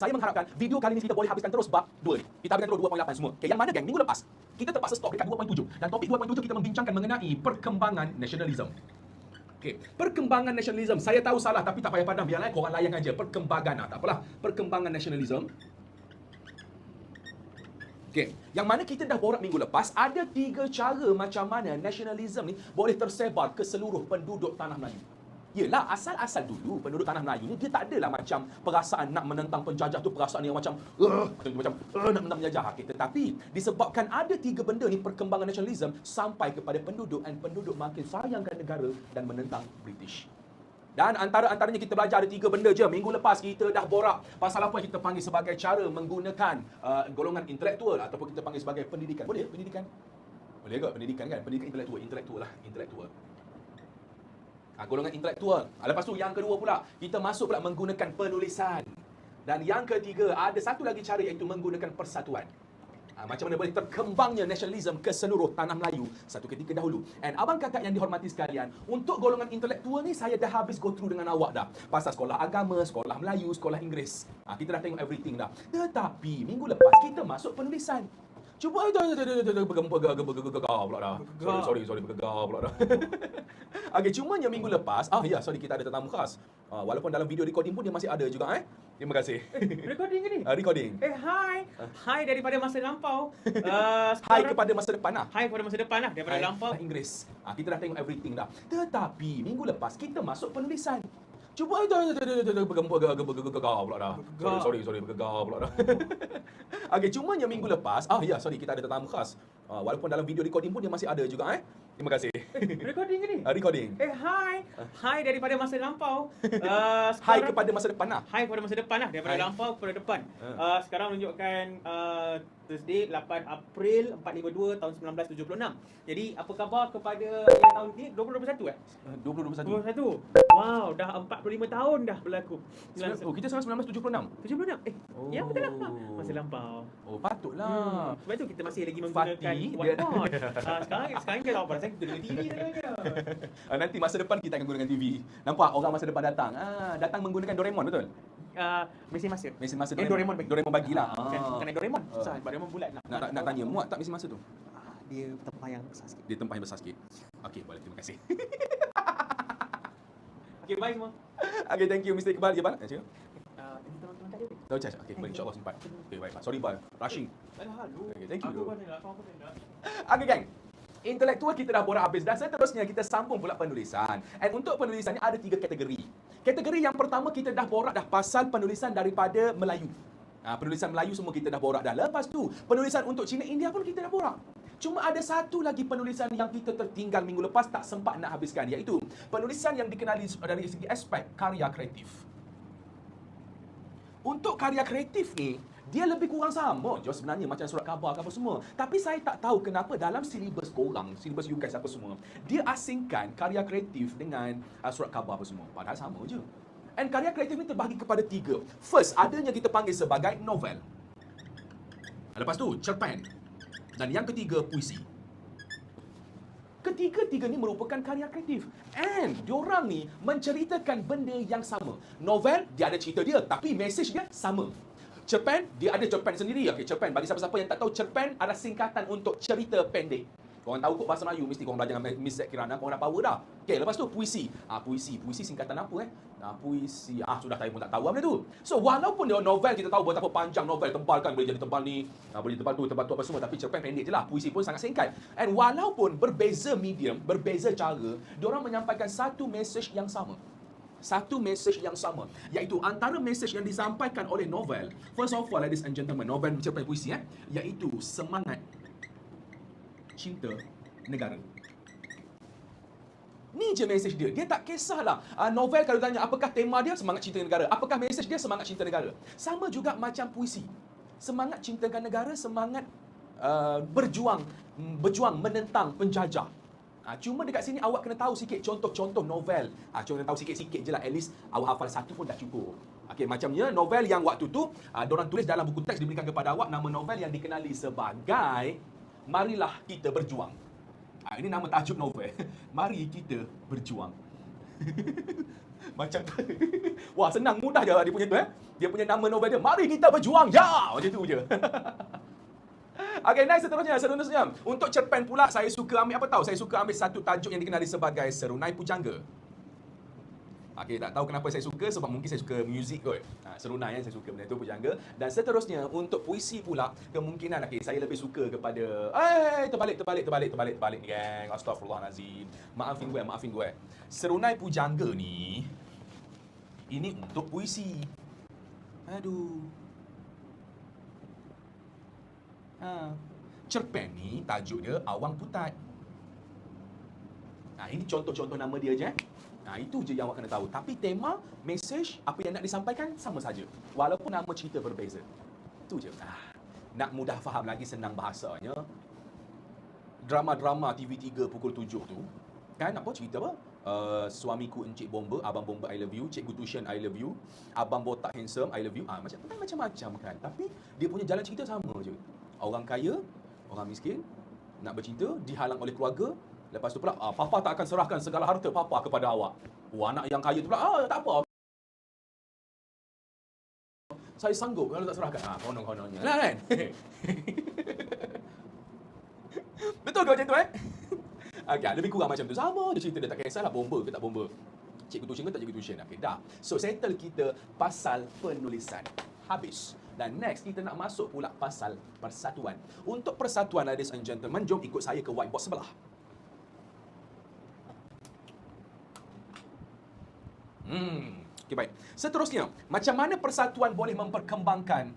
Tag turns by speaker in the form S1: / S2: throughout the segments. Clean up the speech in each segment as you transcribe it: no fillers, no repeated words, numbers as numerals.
S1: Saya mengharapkan video kali ini kita boleh habiskan terus bab 2 ni. Kita habiskan terus 2.8 semua. Okey, yang mana geng? Minggu lepas kita terpaksa stop dekat 2.7. Dan topik 2.7 kita membincangkan mengenai perkembangan nasionalisme. Okey, perkembangan nasionalisme. Saya tahu salah tapi tak payah padam. Biarlah korang layan aja. Perkembangan tak apalah. Perkembangan nasionalisme. Okey, yang mana kita dah borak minggu lepas, ada 3 cara macam mana nasionalisme ni boleh tersebar ke seluruh penduduk tanah Melayu. Yelah, asal-asal dulu penduduk tanah Melayu ni dia tak adalah macam perasaan nak menentang penjajah tu perasaan yang macam nak menentang penjajah. Okay, tetapi disebabkan ada 3 benda ni perkembangan nasionalisme sampai kepada penduduk dan penduduk makin sayangkan negara dan menentang British. Dan antaranya kita belajar ada 3 benda je. Minggu lepas kita dah borak pasal apa yang kita panggil sebagai cara menggunakan golongan intelektual ataupun kita panggil sebagai pendidikan. Boleh pendidikan? Boleh ke pendidikan kan? Pendidikan intelektual lah, intelektual. Golongan intelektual. Lepas tu yang kedua pula, kita masuk pula menggunakan penulisan. Dan yang ketiga, ada satu lagi cara iaitu menggunakan persatuan. Macam mana boleh terkembangnya nasionalisme ke seluruh tanah Melayu satu ketika dahulu. And abang kakak yang dihormati sekalian, untuk golongan intelektual ni saya dah habis go through dengan awak dah. Pasal sekolah agama, sekolah Melayu, sekolah Inggeris. Kita dah tengok everything dah. Tetapi minggu lepas kita masuk penulisan. Cuba bergegar pula dah. Sorry bergegar pula dah. Okey, cumanya minggu lepas, kita ada tetamu khas. Walaupun dalam video recording pun dia masih ada juga Terima kasih.
S2: Recording ke ni?
S1: Recording.
S2: Hai. Hai daripada masa lampau.
S1: Hai kepada masa depan lah.
S2: Hai kepada masa depan lah daripada lampau.
S1: Inggeris. Kita dah tengok everything dah. Tetapi minggu lepas kita masuk penulisan. Cuba bergegar pula dah. Sorry bergegar pula dah. Okey, cumanya minggu lepas, kita ada tetamu khas. Walaupun dalam video recording pun dia masih ada juga Terima kasih.
S2: Recording ke ni?
S1: Recording.
S2: Hai. Hai daripada masa lampau.
S1: Hai kepada masa depan lah.
S2: Hai kepada masa depan lah daripada lampau kepada depan. Sekarang menunjukkan Thursday 8 April 452 tahun 1976. Jadi apa khabar kepada yang tahun ni 2021 2021. Wow, dah 45 tahun dah berlaku.
S1: Kita 1976.
S2: 76. Ya betul lah. Masa lampau.
S1: Patutlah.
S2: Sebab tu kita masih lagi menggunakan whiteboard. Sekarang kita tahu pasal kita dengan TV sebenarnya.
S1: Nanti masa depan kita akan gunakan TV. Nampak orang masa depan datang. Datang menggunakan Doraemon betul?
S2: Mesin masa.
S1: Mesin masa
S2: Doraemon
S1: bagilah.
S2: Bukan Doraemon. Doraemon bulat lah.
S1: Nak tanya, muat tak mesin masa tu?
S2: Dia tempat yang besar sikit.
S1: Dia tempat yang besar sikit. Okey, boleh. Terima kasih.
S2: Okey, bye semua.
S1: Okey, thank you Mr. Iqbal. Ya, Bal?
S2: Teman-teman tak ada.
S1: Oh, cak. Okey, boleh insya-Allah sempat. Okey, baik. Sorry, Bal. Rushing. Okey, thank you. Okey, gang. Intelektual kita dah borak habis dan seterusnya kita sambung pula penulisan. And untuk penulisan ni ada 3 kategori. Kategori yang pertama kita dah borak dah pasal penulisan daripada Melayu. Penulisan Melayu semua kita dah borak dah. Lepas tu, penulisan untuk Cina India pun kita dah borak. Cuma ada satu lagi penulisan yang kita tertinggal minggu lepas tak sempat nak habiskan, iaitu penulisan yang dikenali dari segi aspek karya kreatif. Untuk karya kreatif ni, dia lebih kurang sama je sebenarnya macam surat khabar ke apa semua. Tapi saya tak tahu kenapa dalam silibus korang, silibus you guys apa semua, dia asingkan karya kreatif dengan surat khabar apa semua. Padahal sama je. And karya kreatif ni terbahagi kepada 3. First, adanya kita panggil sebagai novel. Lepas tu, cerpen. Dan yang ketiga, puisi. Ketiga-tiga ni merupakan karya kreatif. And diorang ni menceritakan benda yang sama. Novel, dia ada cerita dia, tapi mesej dia sama. Cerpen, dia ada cerpen sendiri. Okey, cerpen. Bagi siapa-siapa yang tak tahu, cerpen adalah singkatan untuk cerita pendek. Korang tahu kot bahasa Melayu, mesti korang belajar dengan Miss Zack Kirana, korang dah power dah. Okey, lepas tu puisi. Puisi singkatan apa puisi. Sudah saya pun tak tahu apa tu. So, walaupun dia novel kita tahu betapa panjang novel, tebal kan, boleh jadi tebal ni, boleh tebal tu apa semua, tapi cerpen pendek je lah. Puisi pun sangat singkat. And walaupun berbeza medium, berbeza cara, diorang menyampaikan satu mesej yang sama. Iaitu antara mesej yang disampaikan oleh novel, first of all, ladies and gentlemen, novel cerpen puisi iaitu semangat cinta negara. Ni je mesej dia. Dia tak kisahlah. Novel kalau tanya apakah tema dia, semangat cinta negara. Apakah mesej dia, semangat cinta negara. Sama juga macam puisi. Semangat cintakan negara, semangat berjuang menentang penjajah. Cuma dekat sini awak kena tahu sikit contoh-contoh novel. Contoh tahu sikit-sikit je lah. At least awak hafal satu pun dah cukup. Okey, macamnya novel yang waktu tu diorang tulis dalam buku teks, diberikan kepada awak nama novel yang dikenali sebagai Marilah Kita Berjuang. Ini nama tajuk novel. Mari Kita Berjuang. Macam wah, senang mudah je dia punya tu Dia punya nama novel dia, Mari Kita Berjuang, ya! Macam tu je. Okay, next seterusnya. Untuk cerpen pula, saya suka ambil apa tahu? Saya suka ambil satu tajuk yang dikenali sebagai Serunai Pujangga. Okay, tak tahu kenapa saya suka, sebab mungkin saya suka muzik kot. Serunai saya suka benda tu, Pujangga. Dan seterusnya, untuk puisi pula, kemungkinan saya lebih suka kepada terbalik ni, geng. Astaghfirullahalazim. Maafin gue. Serunai Pujangga ni, ini untuk puisi. Aduh. Cerpen ni tajuk dia Awang Putat. Ini contoh-contoh nama dia je. Itu je yang awak kena tahu. Tapi tema, mesej, apa yang nak disampaikan sama saja. Walaupun nama cerita berbeza. Itu je. Nak mudah faham lagi, senang bahasanya. Drama-drama TV3 pukul 7 tu, kan apa cerita apa? Suamiku Encik Bomba, Abang Bomba I love you, Cikgu Tushan I love you, Abang Botak handsome I love you. Macam-macam kan. Tapi dia punya jalan cerita sama je. Orang kaya, orang miskin, nak bercinta, dihalang oleh keluarga. Lepas tu pula, Papa tak akan serahkan segala harta Papa kepada awak. Anak yang kaya tu pula, tak apa. Saya sanggup kalau tak serahkan. Konon-kononnya lah kan. Betul ke macam tu Okay, lebih kurang macam tu. Sama dia cerita dia, tak kisahlah bomba ke tak bomba. Cikgu Tushan ke tak cikgu Tushan. Okay, dah. So, settle kita pasal penulisan. Habis. Dan next, kita nak masuk pula pasal persatuan. Untuk persatuan, ladies and gentlemen, jom ikut saya ke whiteboard sebelah. Okay, baik. Seterusnya, macam mana persatuan boleh memperkembangkan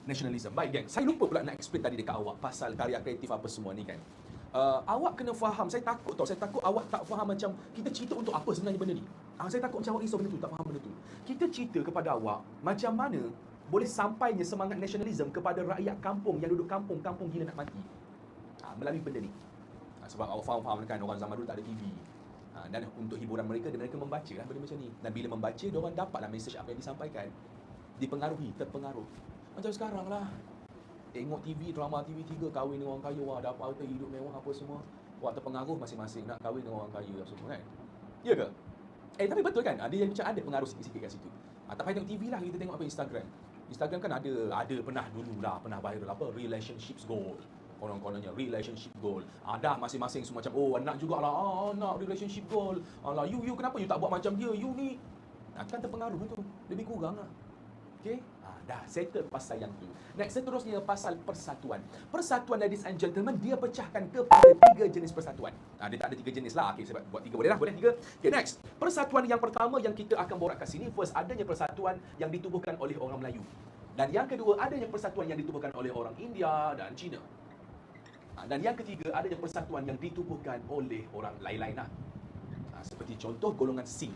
S1: nationalism? Baik, geng. Saya lupa pula nak explain tadi dekat awak pasal karya kreatif apa semua ni kan. Awak kena faham, saya takut awak tak faham macam kita cerita untuk apa sebenarnya benda ni. Saya takut macam awak risau benda tu, tak faham benda tu. Kita cerita kepada awak macam mana boleh sampainya semangat nationalism kepada rakyat kampung yang duduk kampung gila nak mati. Melalui benda ni. Sebab awak faham kan, orang zaman dulu tak ada TV. Dan untuk hiburan mereka membaca lah benda macam ni. Dan bila membaca, diorang dapatlah mesej apa yang disampaikan. Dipengaruhi, terpengaruh. Macam sekarang lah. Tengok TV, drama TV3, kahwin dengan orang kaya, dapat harta hidup mewah apa semua. Awak terpengaruh masing-masing nak kahwin dengan orang kaya semua kan. Ya ke? Tapi betul kan? Ada yang macam ada pengaruh sikit-sikit kat situ. Tak payah tengok TV lah, kita tengok apa Instagram. Instagram kan ada pernah dulu lah, pernah viral apa, relationships goal. Konon-kononnya relationship goal. Dah masing-masing semua macam, nak jugalah, nak relationship goal. Alah, you kenapa you tak buat macam dia? You ni kan terpengaruh tu. Lebih kurang lah. Okay? Dah settle pasal yang tu. Next, seterusnya pasal persatuan. Persatuan, ladies and gentlemen, dia pecahkan kepada 3 jenis persatuan. Dia tak ada 3 jenis lah. Okay, sebab buat 3 boleh lah, boleh 3. Okay, next. Persatuan yang pertama yang kita akan borak kat sini, first, adanya persatuan yang ditubuhkan oleh orang Melayu. Dan yang kedua, adanya persatuan yang ditubuhkan oleh orang India dan Cina. Dan yang ketiga, adanya persatuan yang ditubuhkan oleh orang lain-lain lah. Seperti contoh golongan Sikh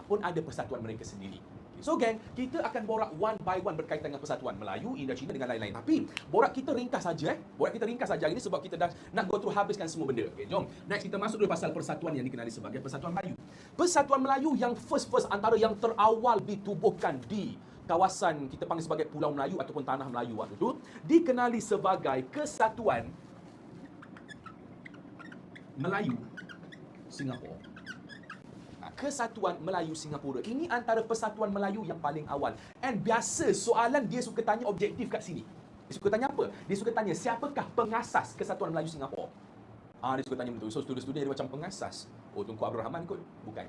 S1: pun ada persatuan mereka sendiri. So gang, kita akan borak one by one berkaitan dengan persatuan Melayu, India, Cina dengan lain-lain. Tapi borak kita ringkas saja Borak kita ringkas saja ini sebab kita dah nak go through habiskan semua benda. Okay, jom. Next kita masuk dulu pasal persatuan yang dikenali sebagai Persatuan Melayu. Persatuan Melayu yang first antara yang terawal ditubuhkan di kawasan kita panggil sebagai Pulau Melayu ataupun Tanah Melayu waktu itu, dikenali sebagai Kesatuan Melayu Singapura. Kesatuan Melayu Singapura. Ini antara persatuan Melayu yang paling awal. And biasa soalan dia suka tanya objektif kat sini. Dia suka tanya apa? Dia suka tanya siapakah pengasas Kesatuan Melayu Singapura? Dia suka tanya betul. So student-student dia macam pengasas. Tunku Abdul Rahman kot? Bukan.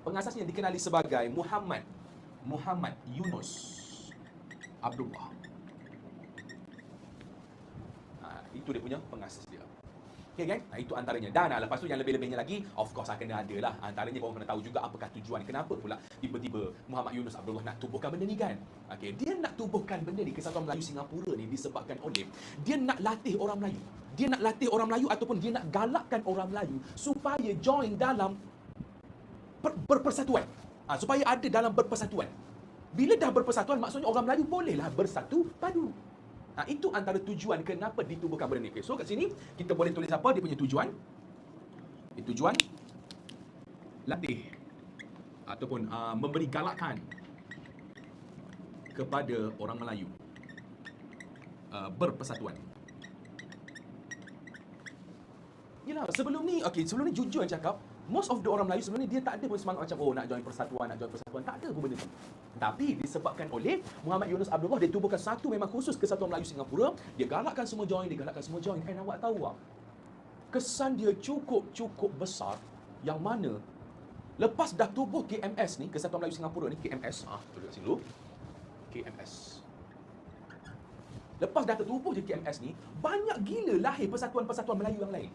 S1: Pengasasnya dikenali sebagai Muhammad Yunus Abdullah. Itu dia punya pengasas dia. Okay kan? Itu antaranya. Dan lepas tu yang lebih-lebihnya lagi, of course kena ada lah. Antaranya korang kena tahu juga apakah tujuan. Kenapa pula tiba-tiba Muhammad Yunus Abdullah nak tubuhkan benda ni kan? Okay, dia nak tubuhkan benda ni, Kesatuan Melayu Singapura ni, disebabkan oleh dia nak latih orang Melayu. Dia nak latih orang Melayu ataupun dia nak galakkan orang Melayu supaya join dalam berpersatuan. Supaya ada dalam berpersatuan. Bila dah berpersatuan, maksudnya orang Melayu bolehlah bersatu padu. Itu antara tujuan kenapa ditubuhkan benda ni. Okay, so kat sini kita boleh tulis apa dia punya tujuan. Tujuan latih ataupun memberi galakan kepada orang Melayu berpersatuan. Yalah, sebelum ni jujur cakap, most of the orang Melayu sebenarnya dia tak ada pun semangat macam nak join persatuan, tak ada pun benda tu. Tapi disebabkan oleh Muhammad Yunus Abdullah, dia tubuhkan satu memang khusus Kesatuan Melayu Singapura, dia galakkan semua join, and awak tahu tak, kesan dia cukup besar, yang mana lepas dah tubuh KMS ni, Kesatuan Melayu Singapura ni, KMS, tolong kat sini dulu, KMS. Lepas dah tertubuh je KMS ni, banyak gila lahir persatuan-persatuan Melayu yang lain.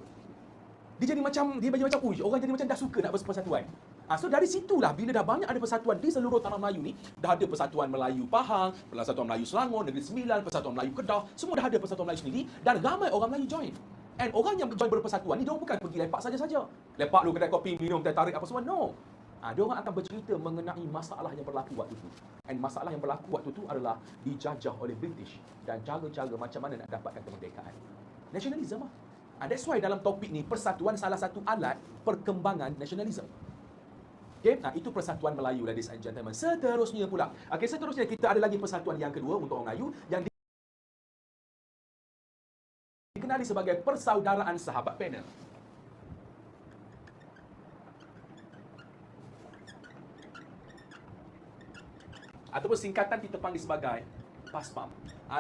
S1: Dia jadi macam, orang jadi macam dah suka nak bersatuan. So dari situlah, bila dah banyak ada persatuan di seluruh tanah Melayu ni, dah ada Persatuan Melayu Pahang, Persatuan Melayu Selangor, Negeri Sembilan, Persatuan Melayu Kedah, semua dah ada Persatuan Melayu sendiri, dan ramai orang Melayu join. And orang yang join berpersatuan ni, dia bukan pergi lepak saja-saja. Lepak lu kedai kopi, minum teh tarik apa semua, no. Dia orang akan bercerita mengenai masalah yang berlaku waktu tu. And masalah yang berlaku waktu tu adalah dijajah oleh British dan cara-cara macam mana nak dapatkan kemerdekaan. Nasionalisme lah. That's why dalam topik ni, persatuan salah satu alat perkembangan nasionalisme. Okay, itu persatuan Melayu, ladies and gentlemen. Seterusnya pula. Seterusnya kita ada lagi persatuan yang kedua untuk orang Melayu yang dikenali sebagai Persaudaraan Sahabat Panel. Ataupun singkatan kita panggil sebagai PASPAM.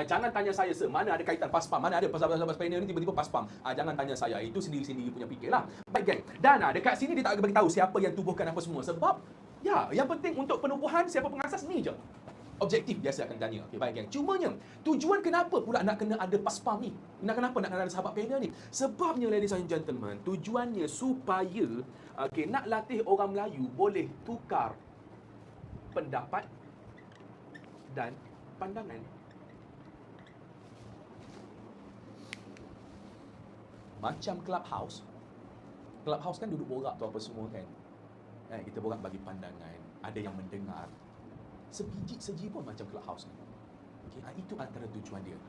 S1: Jangan tanya saya, mana ada kaitan PASPAM, mana ada Persaudaraan Panel ni tiba-tiba PASPAM. Jangan tanya saya, itu sendiri-sendiri punya fikirlah. Baik geng, dan dekat sini dia tak beritahu siapa yang tubuhkan apa semua. Sebab, yang penting untuk penubuhan, siapa pengasas ni je. Objektif biasa akan tanya. Baik geng, cumanya, tujuan kenapa pula nak kena ada PASPAM ni? Kenapa nak kena ada Sahabat Panel ni? Sebabnya, ladies and gentlemen, tujuannya supaya nak latih orang Melayu boleh tukar pendapat dan pandangan. Macam Clubhouse kan duduk borak tu apa semua kan. Kita borak bagi pandangan, ada yang mendengar. Sebiji seji pun macam Clubhouse ni. Itu antara tujuan dia.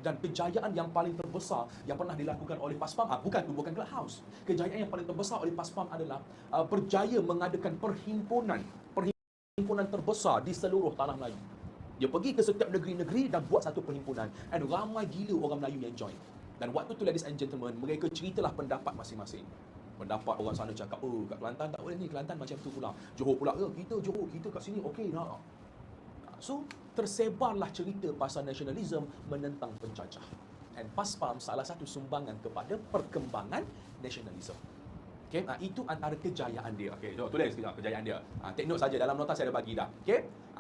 S1: Dan kejayaan yang paling terbesar yang pernah dilakukan oleh PASPAM, bukan Clubhouse. Kejayaan yang paling terbesar oleh PASPAM adalah berjaya mengadakan perhimpunan terbesar di seluruh tanah Melayu. Dia pergi ke setiap negeri-negeri dan buat satu perhimpunan. And ramai gila orang Melayu yang join. Dan waktu tu, ladies and gentlemen, mereka ceritalah pendapat masing-masing. Pendapat orang sana cakap, kat Kelantan tak boleh ni, Kelantan macam tu pula. Johor pula, kita Johor, kita kat sini okey nak. So, tersebarlah cerita pasal nasionalisme menentang penjajah. And PASPAM salah satu sumbangan kepada perkembangan nasionalisme. Itu antara kejayaan dia. Tulis sekejap kejayaan dia. Take note saja, dalam nota saya ada bagi dah.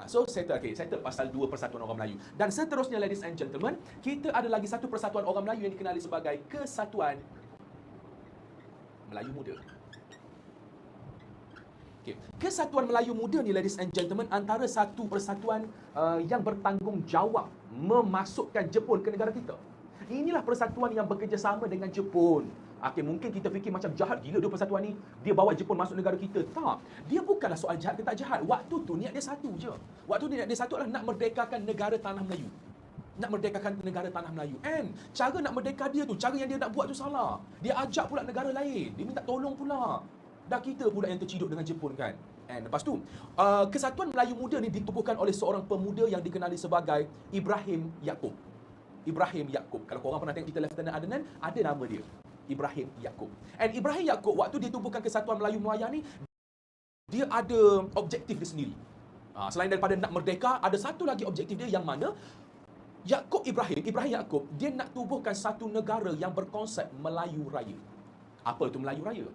S1: So, settle pasal 2 persatuan orang Melayu. Dan seterusnya, ladies and gentlemen, kita ada lagi satu persatuan orang Melayu yang dikenali sebagai Kesatuan Melayu Muda. Kesatuan Melayu Muda ni, ladies and gentlemen, antara satu persatuan yang bertanggungjawab memasukkan Jepun ke negara kita. Inilah persatuan yang bekerjasama dengan Jepun. Mungkin kita fikir macam jahat gila dia persatuan ni, dia bawa Jepun masuk negara kita. Tak. Dia bukanlah soal jahat ke tak jahat. Waktu tu niat dia satu je. Niat dia satu adalah nak merdekakan negara tanah Melayu. And cara nak merdeka dia tu, cara yang dia nak buat tu salah. Dia ajak pula negara lain. Dia minta tolong pula. Dah kita pula yang terciduk dengan Jepun kan. And lepas tu, Kesatuan Melayu Muda ni ditubuhkan oleh seorang pemuda yang dikenali sebagai Ibrahim Yaakob. Kalau korang pernah tengok kita Lieutenant Adnan, ada nama dia. Ibrahim Yaakob. And Ibrahim Yaakob, waktu dia tubuhkan Kesatuan Melayu Melaya ni, dia ada objektif dia sendiri. Selain daripada nak merdeka, ada satu lagi objektif dia yang mana Ibrahim Yaakob, dia nak tubuhkan satu negara yang berkonsep Melayu Raya. Apa itu Melayu Raya?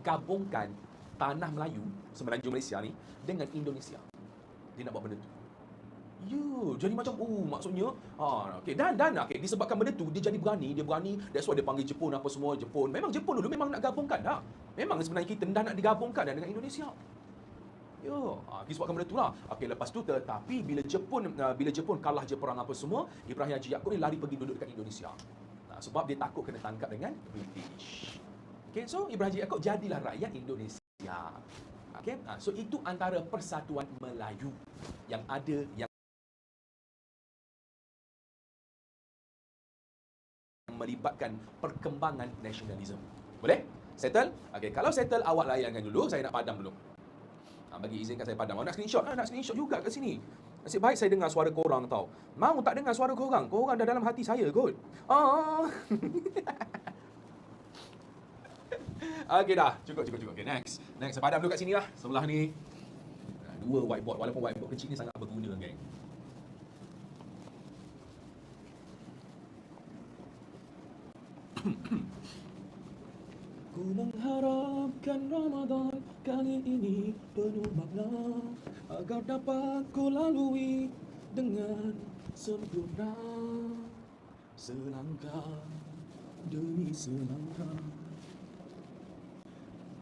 S1: Gabungkan tanah Melayu, semenanjung Malaysia ni, dengan Indonesia. Dia nak buat benda tu. Jadi macam, maksudnya, disebabkan benda tu, dia jadi berani, that's why dia panggil Jepun apa semua, Memang Jepun dulu memang nak gabungkan dah. Memang sebenarnya kita dah nak digabungkan dah dengan Indonesia. Disebabkan benda tu lah. Lepas tu, tetapi bila Jepun kalah je perang apa semua, Ibrahim Haji Yaakob ni lari pergi duduk dekat Indonesia. Sebab dia takut kena tangkap dengan British. So Ibrahim Haji Yaakob jadilah rakyat Indonesia. So itu antara persatuan Melayu yang ada, yang melibatkan perkembangan nasionalisme. Boleh? Settle? Kalau settle, awak layankan dulu, saya nak padam dulu. Bagi izinkan saya padam. Nak screenshot juga kat sini. Nasib baik saya dengar suara korang tau. Mau tak dengar suara korang? Korang dah dalam hati saya kot. Okey dah, cukup. Okay, next. Saya padam dulu kat sini lah. Sebelah ni. Dua whiteboard. Walaupun whiteboard kecil ni sangat berguna, geng. Ku mengharapkan Ramadan kali ini penuh makna agar dapat ku lalui dengan sempurna selangkah demi selangkah.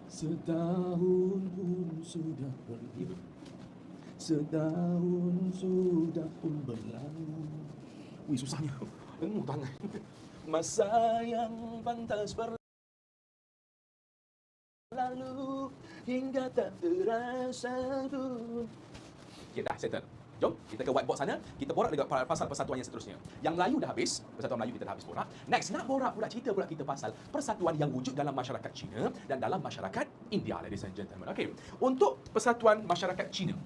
S1: Setahun pun sudah pergi, setahun sudah pun berlalu. Wih, susahnya. Tangan. Masa yang pantas berlalu hingga tak terasa pun. Okay, dah settle. Jom, kita ke whiteboard sana. Kita borak dekat pasal persatuan yang seterusnya. Yang Melayu dah habis. Persatuan Melayu kita dah habis borak. Next, nak borak pula cerita pula kita pasal persatuan yang wujud dalam masyarakat Cina dan dalam masyarakat India, ladies and gentlemen. Okay, untuk persatuan masyarakat Cina.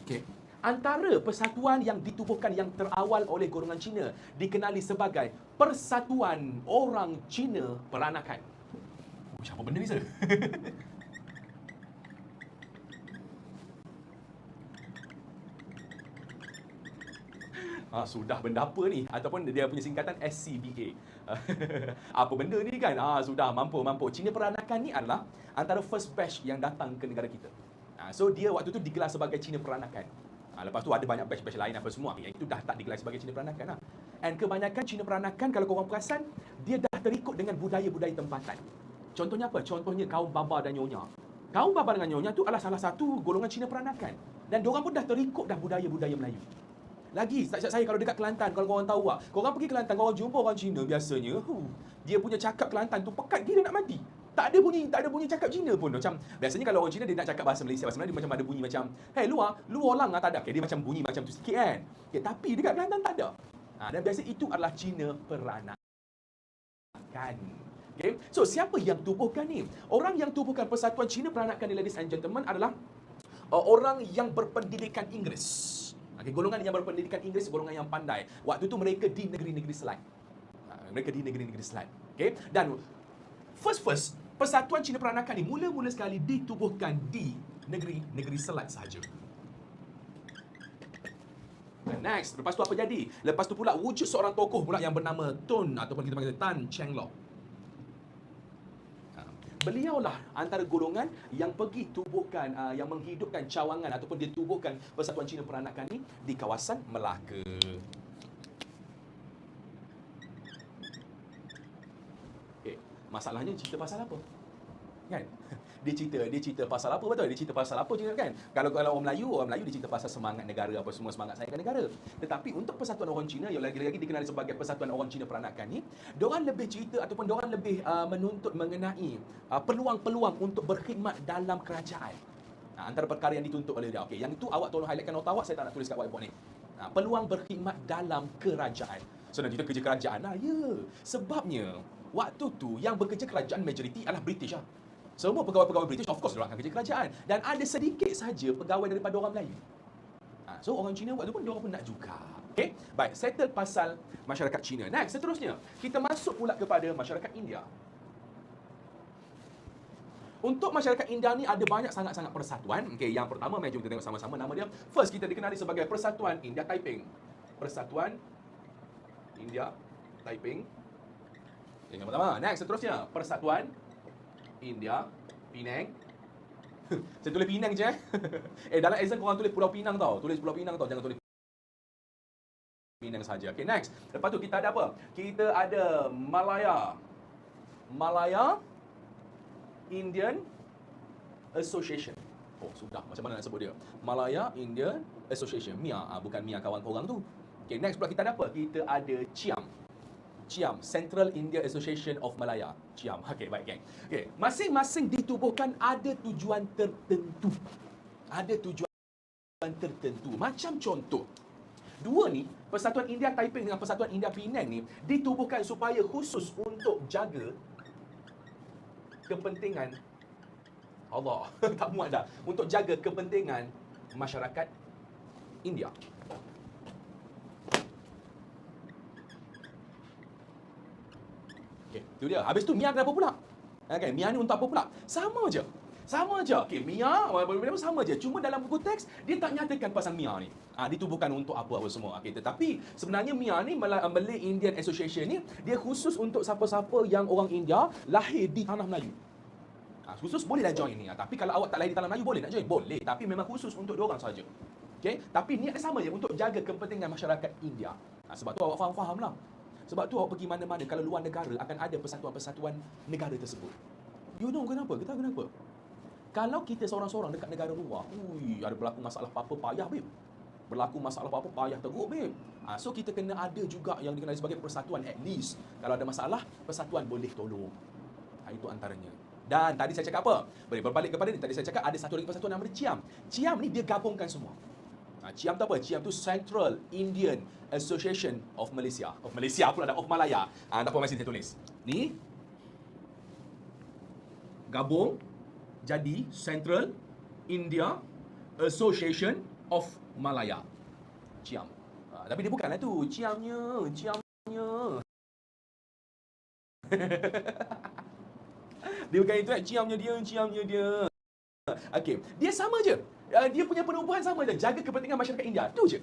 S1: Okay, antara persatuan yang ditubuhkan yang terawal oleh golongan Cina dikenali sebagai Persatuan Orang Cina Peranakan. Apa benda ni, sir? Sudah benda apa ni? Ataupun dia punya singkatan SCBA. Apa benda ni kan? Sudah mampu. Cina Peranakan ni adalah antara first batch yang datang ke negara kita. So dia waktu tu digelar sebagai Cina Peranakan. Lepas tu ada banyak batch-batch lain apa semua. Yang itu dah tak digelar sebagai Cina Peranakan. And kebanyakan Cina Peranakan, kalau korang perasan, dia dah terikut dengan budaya-budaya tempatan. Contohnya apa? Contohnya kaum Baba dan Nyonya. Kaum Baba dengan Nyonya tu adalah salah satu golongan Cina Peranakan. Dan diorang pun dah terikut dah budaya-budaya Melayu. Lagi, saya kalau dekat Kelantan, kalau korang tahu korang pergi Kelantan, korang jumpa orang Cina biasanya, dia punya cakap Kelantan tu pekat gila nak mati. Tak ada bunyi cakap Cina pun. Macam biasanya kalau orang Cina dia nak cakap bahasa Malaysia, dia macam ada bunyi macam, hey luar orang tak ada. Okay, dia macam bunyi macam tu sikit kan. Okay, tapi dekat Kelantan tak ada. Dan biasa itu adalah Cina Peranakan. Okay. So siapa yang tubuhkan ni? Orang yang tubuhkan Persatuan Cina Peranakan ni, ladies and gentlemen, adalah orang yang berpendidikan Inggeris. Okay, golongan yang berpendidikan Inggeris, golongan yang pandai. Waktu tu mereka di negeri-negeri Selat. Okay? Dan first Persatuan Cina Peranakan ni mula-mula sekali ditubuhkan di negeri-negeri Selat sahaja. Next, lepas tu apa jadi? Lepas tu pula wujud seorang tokoh pula yang bernama Tun ataupun kita panggil Tan Cheng Lock. Beliaulah antara golongan yang pergi tubuhkan, yang menghidupkan cawangan ataupun dia tubuhkan Persatuan Cina Peranakan ni di kawasan Melaka. Okay, masalahnya cerita pasal apa? Kan? Dia cerita pasal apa, betul? Dia cerita pasal apa juga kan? Kalau orang Melayu dia cerita pasal semangat negara apa semua, semangat sayangkan negara. Tetapi untuk Persatuan Orang Cina yang lagi-lagi dikenali sebagai Persatuan Orang Cina Peranakan ni, diorang lebih cerita ataupun diorang lebih menuntut mengenai peluang-peluang untuk berkhidmat dalam kerajaan. Antara perkara yang dituntut oleh dia. Okey, yang itu awak tolong highlightkan nota awak, saya tak nak tulis kat whiteboard ni. Peluang berkhidmat dalam kerajaan. So nanti kita kerja kerajaan lah, ya. Sebabnya waktu tu yang bekerja kerajaan majoriti adalah British lah. Semua pegawai-pegawai British, of course, diorang akan kerja kerajaan. Dan ada sedikit saja pegawai daripada orang Melayu. So, orang Cina waktu tu pun diorang pun nak juga. Okay? Baik, settle pasal masyarakat Cina. Next, seterusnya, kita masuk pula kepada masyarakat India. Untuk masyarakat India ni ada banyak sangat-sangat persatuan. Okay, yang pertama, jom kita tengok sama-sama nama dia. First, kita dikenali sebagai Persatuan India Taiping. Persatuan India Taiping. Yang pertama. Next, seterusnya, Persatuan India Penang. Saya tulis Penang je. Dalam exam korang tulis Pulau Pinang tau. Tulis Pulau Pinang tau, jangan tulis Penang saja. Okay, next. Lepas tu kita ada apa? Kita ada Malaya Indian Association. Oh, sudah. Macam mana nak sebut dia? Malaya Indian Association. MIA, bukan MIA kawan korang tu. Okay, next pula kita ada apa? Kita ada CIAM, Central India Association of Malaya. CIAM. Okey, baik geng. Okey, masing-masing ditubuhkan ada tujuan tertentu. Macam contoh, dua ni, Persatuan India Taiping dengan Persatuan India Penang ni ditubuhkan supaya khusus untuk jaga kepentingan Allah. Tak muat dah. Untuk jaga kepentingan masyarakat India. Okey, tu dia. Habis tu Mia kenapa pula? Okay, Mia ni untuk apa pula? Sama je. Sama je. Okey, Mia sama je. Cuma dalam buku teks dia tak nyatakan pasal Mia ni. Ditubuhkan untuk apa semua. Okey, tetapi sebenarnya Mia ni Malay Indian Association ni dia khusus untuk siapa-siapa yang orang India lahir di tanah Melayu. Khusus bolehlah join ni. Tapi kalau awak tak lahir di tanah Melayu boleh nak join? Boleh. Tapi memang khusus untuk diorang saja. Okey, tapi niat dia sama je untuk jaga kepentingan masyarakat India. Sebab tu awak faham lah. Sebab tu awak pergi mana-mana kalau luar negara akan ada persatuan-persatuan negara tersebut. You know kenapa? Kita tahu kenapa? Kalau kita seorang-seorang dekat negara luar, ada berlaku masalah apa-apa payah, babe. Berlaku masalah apa-apa payah teruk, babe. So kita kena ada juga yang dikenali sebagai persatuan at least. Kalau ada masalah, persatuan boleh tolong. Itu antaranya. Dan tadi saya cakap apa? Boleh berbalik kepada ni. Tadi saya cakap ada satu lagi persatuan nama dia CIAM. CIAM ni dia gabungkan semua. CIAM tu apa? CIAM tu Central Indian Association of Malaysia. Of Malaysia pula ada of Malaya. Tak apa masih saya tulis. Ni gabung jadi Central India Association of Malaya. CIAM. Tapi dia bukanlah tu. CIAMnya. Dia bukan itu, CIAMnya dia. Okey, dia sama je. Dia punya penubuhan sama je. Jaga kepentingan masyarakat India. Tu je.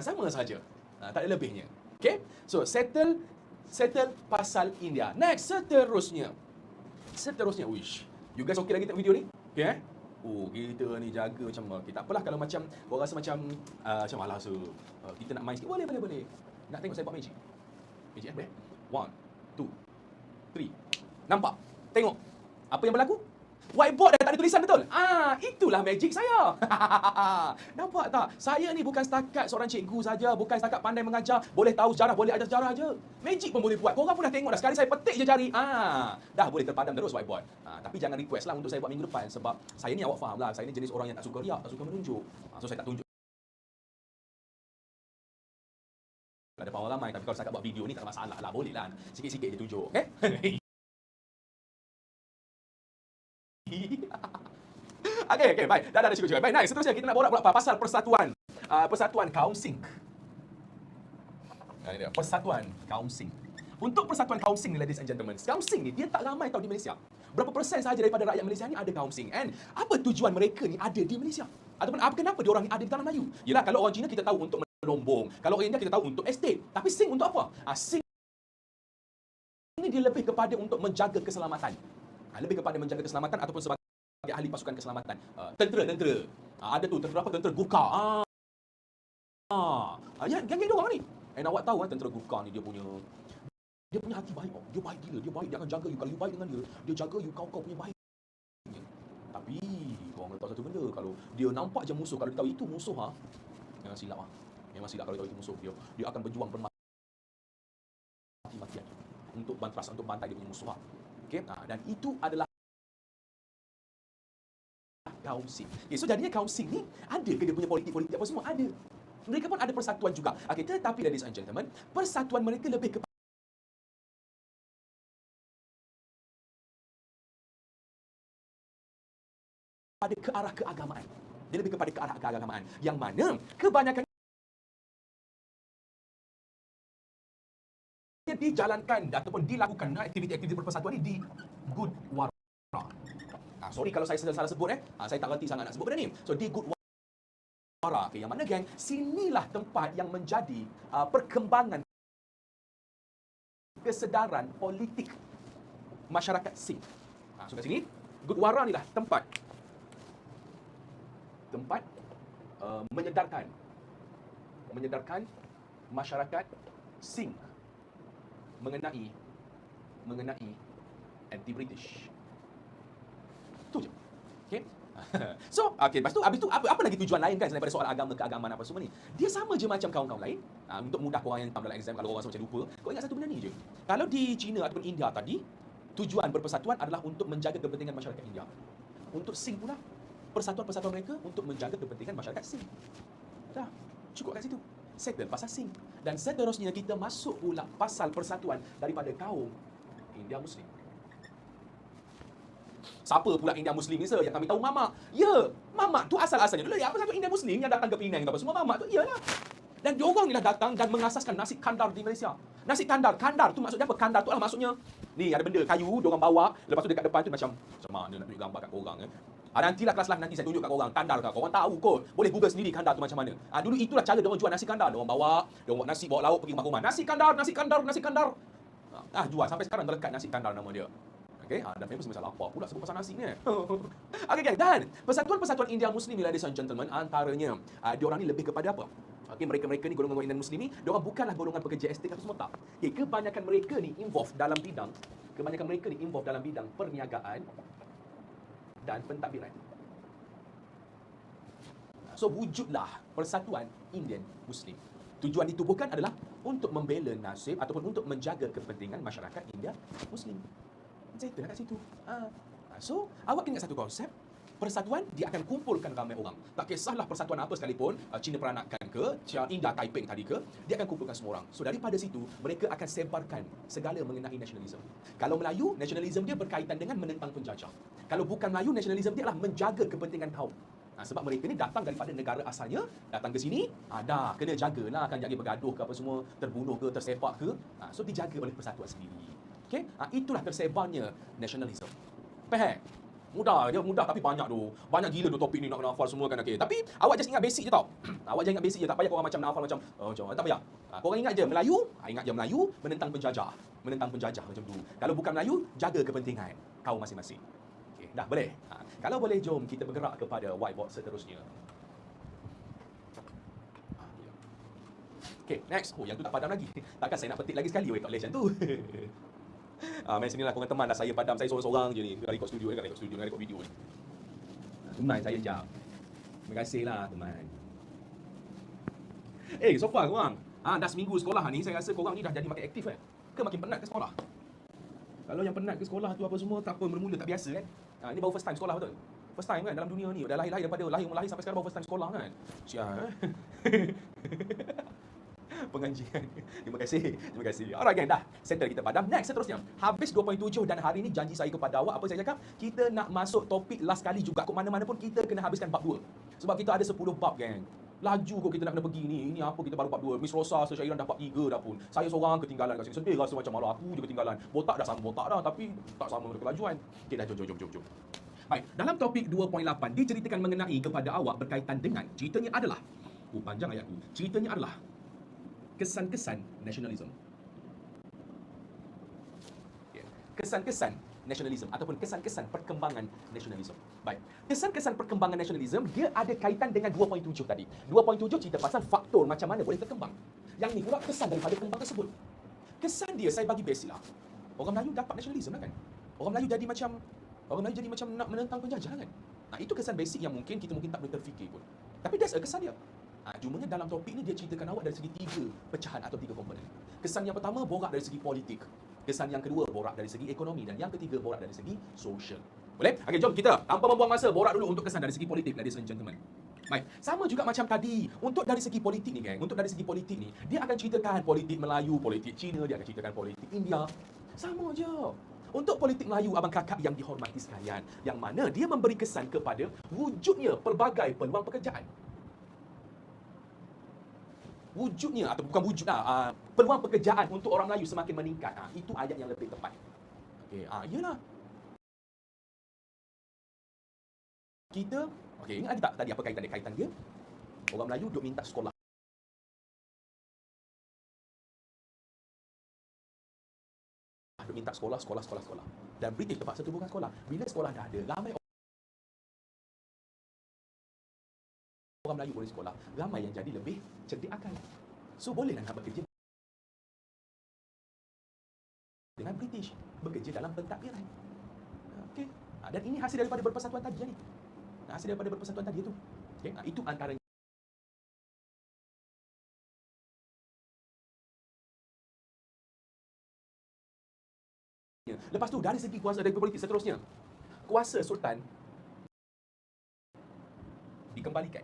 S1: Sama saja. Tak ada lebihnya. Okey? So, settle pasal India. Next, seterusnya. Wish. You guys okey lagi tengok video ni? Okey kita ni jaga macam tak apalah kalau macam kau rasa macam malas kita nak main sikit. Boleh. Nak tengok saya buat magic. Magic boleh? 1 2 3. Nampak? Tengok. Apa yang berlaku? Whiteboard dah tak ada tulisan, betul? Itulah magic saya. Nampak tak? Saya ni bukan setakat seorang cikgu saja, bukan setakat pandai mengajar, boleh tahu sejarah, boleh ajar sejarah aja. Magic pun boleh buat. Korang pun dah tengok dah. Sekali saya petik je jari. Dah boleh terpadam terus whiteboard. Tapi jangan request lah untuk saya buat minggu depan sebab saya ni awak faham lah. Saya ni jenis orang yang tak suka riak, tak suka menunjuk. So saya tak tunjuk. Ada power ramai, tapi kalau saya buat video ni tak ada masalah lah. Boleh lah. Sikit-sikit dia tunjuk. Okay? Okay, baik. Dah cukup. Baik, nice. Seterusnya kita nak borak pula pasal persatuan kaum Singh. Persatuan kaum Singh. Untuk persatuan kaum Singh ni, ladies and gentlemen, kaum Singh ni dia tak ramai tau di Malaysia. Berapa persen sahaja daripada rakyat Malaysia ni ada kaum Singh. And apa tujuan mereka ni ada di Malaysia? Ataupun kenapa diorang ni ada di tanah Melayu? Yelah, kalau orang Cina kita tahu untuk melombong. Kalau orang India kita tahu untuk estate. Tapi Singh untuk apa? Singh ni dia lebih kepada untuk menjaga keselamatan. Lebih kepada menjaga keselamatan ataupun sebagai ahli pasukan keselamatan. Tentera. Ada tu tentera Gurkha. Yang diorang ni. Awak tahu kan tentera Gurkha ni dia punya hati baik. Dia baik gila, dia baik, dia akan jaga you. Kalau you baik dengan dia jaga you kau punya baik. Tapi korang tahu satu benda, kalau dia nampak je musuh, kalau dia tahu itu musuh memang silap Memang silap kalau dia tahu itu musuh. Dia akan berjuang bermati-matian untuk bantai dia punya musuh. Okey, dan itu adalah kaum Singh. So jadinya kaum Singh ni ada ke dia punya politik apa semua? Ada. Mereka pun ada persatuan juga. Tetapi ladies and gentlemen, persatuan mereka lebih kepada ke arah keagamaan. Dia lebih kepada ke arah keagamaan. Yang mana kebanyakan dijalankan ataupun dilakukan aktiviti-aktiviti persatuan ini di Gurdwara. Sorry kalau saya salah sebut saya tak reti sangat nak sebut benda ni. So di Gurdwara, yang mana geng, sinilah tempat yang menjadi perkembangan kesedaran politik masyarakat Singh. So kat sini Gurdwara ni lah tempat menyedarkan masyarakat Singh mengenai anti-British. Itu je. Okey. So, habis tu apa lagi tujuan lain kan daripada soal agama keagamaan apa semua ni? Dia sama je macam kaum-kaum lain. Untuk mudah korang yang faham dalam exam, kalau korang rasa macam lupa, kau ingat satu benda ni je. Kalau di China ataupun India tadi, tujuan berpersatuan adalah untuk menjaga kepentingan masyarakat India. Untuk Singh pula, persatuan-persatuan mereka untuk menjaga kepentingan masyarakat Singh. Dah, cukup kat situ. Settle pasal Singh. Dan seterusnya kita masuk pula pasal persatuan daripada kaum India Muslim. Siapa pula India Muslim ni, sir? Yang kami tahu Mamak. Ya, Mamak tu asal-asalnya dulu. Apa satu India Muslim yang datang ke Penang apa semua, Mamak tu iyalah. Dan diorang ni lah datang dan mengasaskan nasi kandar di Malaysia. Nasi kandar, kandar tu maksudnya apa? Kandar tu adalah maksudnya, ni ada benda kayu, diorang bawa, lepas tu dekat depan tu macam mana nak tunjuk gambar kat korang nantilah kelas nanti saya tunjuk kat korang, kandar kat korang tahu kot. Boleh google sendiri kandar tu macam mana. Dulu itulah cara diorang jual nasi kandar. Diorang bawa nasi, bawa lauk pergi rumah-rumah. Nasi kandar, nasi kandar, nasi kandar. Jual sampai sekarang terlekat nasi kandar nama dia. Okey, dan famous macam apa pula sebut pasal nasi ni. Okey, gang. Dan persatuan-persatuan India Muslim, ladies and gentlemen, antaranya diorang ni lebih kepada apa? Okey, mereka ni golongan Indian Muslim ni, diorang bukanlah golongan pekerja estate apa semua tak. Okey, kebanyakan mereka ni involved dalam bidang perniagaan dan pentadbiran. So wujudlah persatuan Indian Muslim. Tujuan ditubuhkan adalah untuk membela nasib ataupun untuk menjaga kepentingan masyarakat India Muslim. Settle kat situ. So, awak kena ingat satu konsep. Persatuan, dia akan kumpulkan ramai orang. Tak kisahlah persatuan apa sekalipun, Cina Peranakan ke, India Taiping tadi ke, dia akan kumpulkan semua orang. So, daripada situ, mereka akan sebarkan segala mengenai nasionalisme. Kalau Melayu, nasionalisme dia berkaitan dengan menentang penjajah. Kalau bukan Melayu, nasionalisme dia adalah menjaga kepentingan kaum. Sebab mereka ni datang daripada negara asalnya, datang ke sini, kena jagalah, kan jangan bergaduh ke apa semua, terbunuh ke, tersepak ke. So, dijaga oleh persatuan sendiri. Okay? Itulah tersebarnya nasionalisme. Faham? Mudah tapi banyak tu. Banyak gila tu topik ni nak kena hafal semua kan. Okay. Tapi awak just ingat basic je tau. Awak just ingat basic je, tak payah korang macam nak hafal macam tak payah. Korang ingat je Melayu menentang penjajah macam tu. Kalau bukan Melayu, jaga kepentingan kaum masing-masing. Okay, dah boleh. Kalau boleh, jom kita bergerak kepada whiteboard seterusnya. Okay, next. Yang tu tak padam lagi. Takkan saya nak petik lagi sekali tak boleh macam tu. Main sini lah korang teman dah, saya padam, saya seorang-seorang je ni. Rekod studio ni, rekod video ni. Teman saya jap. Terima kasih lah teman. So far korang, dah seminggu sekolah ni, saya rasa korang ni dah jadi makin aktif ke makin penat ke sekolah? Kalau yang penat ke sekolah tu apa semua, tak apa, mula-mula tak biasa kan? Ini baru first time sekolah betul? First time kan dalam dunia ni, dah lahir daripada lahir sampai sekarang baru first time sekolah kan? Sial. Pengajian. Terima kasih. Alright gang, dah settle kita padam. Next, seterusnya. Habis 2.7 dan hari ni janji saya kepada awak, apa saya cakap? Kita nak masuk topik last kali juga. Kok mana-mana pun kita kena habiskan bab 2. Sebab kita ada 10 bab gang. Laju kok kita nak kena pergi ni. Ini apa kita baru bab 2. Miss Rosa sesyairan dah bab 3 dah pun. Saya seorang ketinggalan kat sini. Sedih rasa macam malah aku je ketinggalan. Botak dah sama botak dah, tapi tak sama kelajuan. Okey dah, jom. Baik, dalam topik 2.8 diceritakan mengenai kepada awak berkaitan dengan ceritanya adalah panjang ayat tu. Ceritanya adalah kesan-kesan nasionalisme. Kesan-kesan nasionalisme ataupun kesan-kesan perkembangan nasionalisme. Baik. Kesan-kesan perkembangan nasionalisme dia ada kaitan dengan 2.7 tadi. 2.7 cerita pasal faktor macam mana boleh berkembang. Yang ni pula kesan daripada kembang tersebut. Kesan dia saya bagi basic lah. Orang Melayu dapat nasionalisme lah kan. Orang Melayu jadi macam nak menentang penjajah kan. Itu kesan basic yang mungkin kita tak boleh terfikir pun. Tapi that's kesan dia. Cumanya dalam topik ni dia ceritakan awak dari segi 3 pecahan atau 3 komponen. Kesan yang pertama borak dari segi politik. Kesan yang kedua borak dari segi ekonomi. Dan yang ketiga borak dari segi sosial. Boleh? Okey, jom kita tanpa membuang masa borak dulu untuk kesan dari segi politik, ladies and gentlemen. Baik, sama juga macam tadi. Untuk dari segi politik ni gang, dia akan ceritakan politik Melayu, politik Cina, dia akan ceritakan politik India. Sama je. Untuk politik Melayu, abang kakak yang dihormati sekalian, yang mana dia memberi kesan kepada wujudnya pelbagai peluang pekerjaan. Wujudnya atau bukan wujud peluang pekerjaan untuk orang Melayu semakin meningkat. Itu ayat yang lebih tepat. Okey, iyalah. Kita, ingat tak tadi apa kaitan dia? Orang Melayu duk minta sekolah. Duk minta sekolah. Dan British terpaksa tubuhkan sekolah. Bila sekolah dah ada, ramai orang Melayu boleh sekolah, ramai yang jadi lebih cerdik akal. So bolehlah nak bekerja dengan British, bekerja dalam pentadbiran. Okey. Dan ini hasil daripada berpersatuan tadi ni. Hasil daripada berpersatuan tadi tu. Okey. Itu antara lepas tu dari segi kuasa dari politik seterusnya. Kuasa sultan dikembalikan.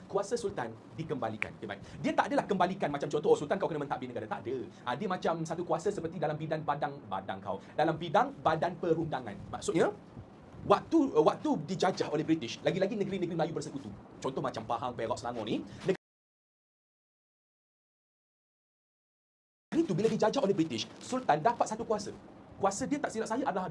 S1: Kuasa sultan dikembalikan. Okay, baik. Dia tak adalah kembalikan macam contoh sultan kau kena mentadbir negara, tak ada. Dia macam satu kuasa seperti dalam bidang badan kau, dalam bidang badan perundangan. Maksudnya waktu dijajah oleh British, lagi-lagi negeri-negeri Melayu bersekutu. Contoh macam Pahang, Perak, Selangor ni, negeri itu bila dijajah oleh British, Sultan dapat satu kuasa. Kuasa dia tak silap saya adalah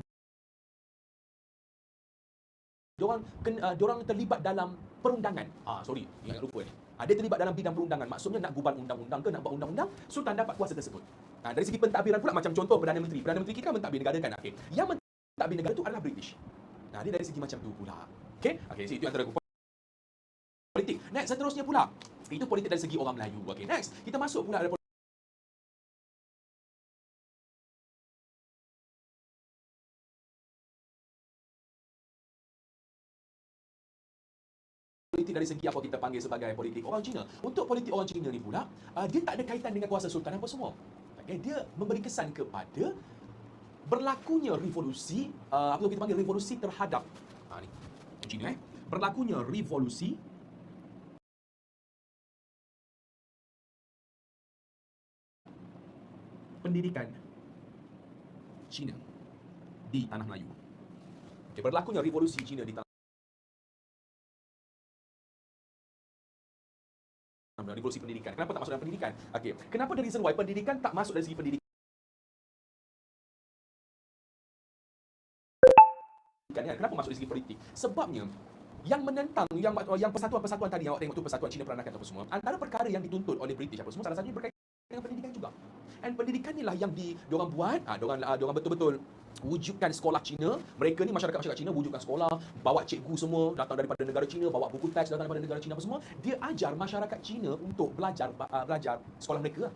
S1: diorang terlibat dalam perundangan. Sorry, ingat lupa ni. Dia terlibat dalam bidang perundangan. Maksudnya nak gubal undang-undang ke nak buat undang-undang, Sultan dapat kuasa tersebut. Dari segi pentadbiran pula macam contoh Perdana Menteri. Perdana Menteri kita kan mentadbir negara kan. Okey. Yang mentadbir negara tu adalah British. Dia dari segi macam tu pula. Okey? So itu antara politik. Next, seterusnya pula. Itu politik dari segi orang Melayu. Okey, next. Kita masuk pula ada politik dari segi apa kita panggil sebagai politik orang Cina. Untuk politik orang Cina ni pula, dia tak ada kaitan dengan kuasa sultan apa semua. Okay, dia memberi kesan kepada berlakunya revolusi, apa kita panggil revolusi terhadap ni Cina berlakunya revolusi pendidikan Cina di tanah Melayu. Okay, berlakunya revolusi Cina di tanah revolusi pendidikan. Kenapa tak masuk dalam pendidikan? Okey. Kenapa dari seruai pendidikan tak masuk dari segi pendidikan? Kenapa masuk dari segi politik? Sebabnya yang menentang yang persatuan-persatuan tadi yang awak tengok tu persatuan Cina Peranakan apa semua, antara perkara yang dituntut oleh British apa semua salah satunya berkaitan dengan pendidikan juga. And pendidikan inilah yang diorang buat, diorang betul-betul wujudkan sekolah Cina. Mereka ni masyarakat Cina wujudkan sekolah, bawa cikgu semua datang daripada negara Cina, bawa buku teks datang daripada negara Cina apa semua. Dia ajar masyarakat Cina untuk belajar sekolah mereka.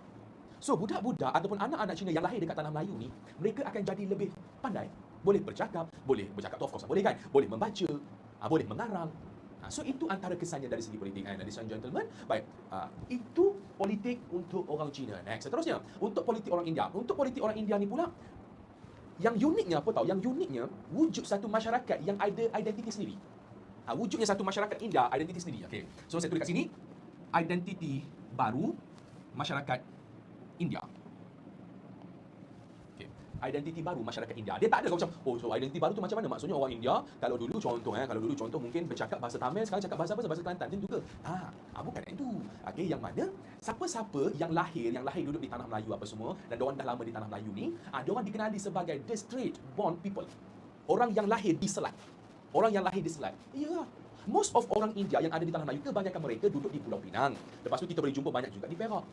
S1: So budak-budak ataupun anak-anak Cina yang lahir dekat tanah Melayu ni, mereka akan jadi lebih pandai, boleh bercakap tu of course boleh kan, boleh membaca, boleh mengarang. So itu antara kesannya dari segi politik, ladies and gentlemen. Baik, itu politik untuk orang Cina. Next, seterusnya untuk politik orang India. Untuk politik orang India ni pula, yang uniknya apa tahu? Yang uniknya wujud satu masyarakat yang ada identiti sendiri. Wujudnya satu masyarakat India identiti sendiri. Okey. So saya tulis kat sini identiti baru masyarakat India. Okey. Identiti baru masyarakat India. Dia tak ada macam so identiti baru tu macam mana? Maksudnya orang India kalau dulu contoh mungkin bercakap bahasa Tamil, sekarang cakap bahasa apa? Bahasa Kelantan macam tu ke? Bukan itu. Okey, yang mana siapa-siapa yang lahir duduk di tanah Melayu apa semua dan diorang dah lama di tanah Melayu ni, diorang dikenali sebagai the straight born people. Orang yang lahir di Selat. Ya. Most of orang India yang ada di tanah Melayu, kebanyakan mereka duduk di Pulau Pinang. Lepas tu kita boleh jumpa banyak juga di Perak.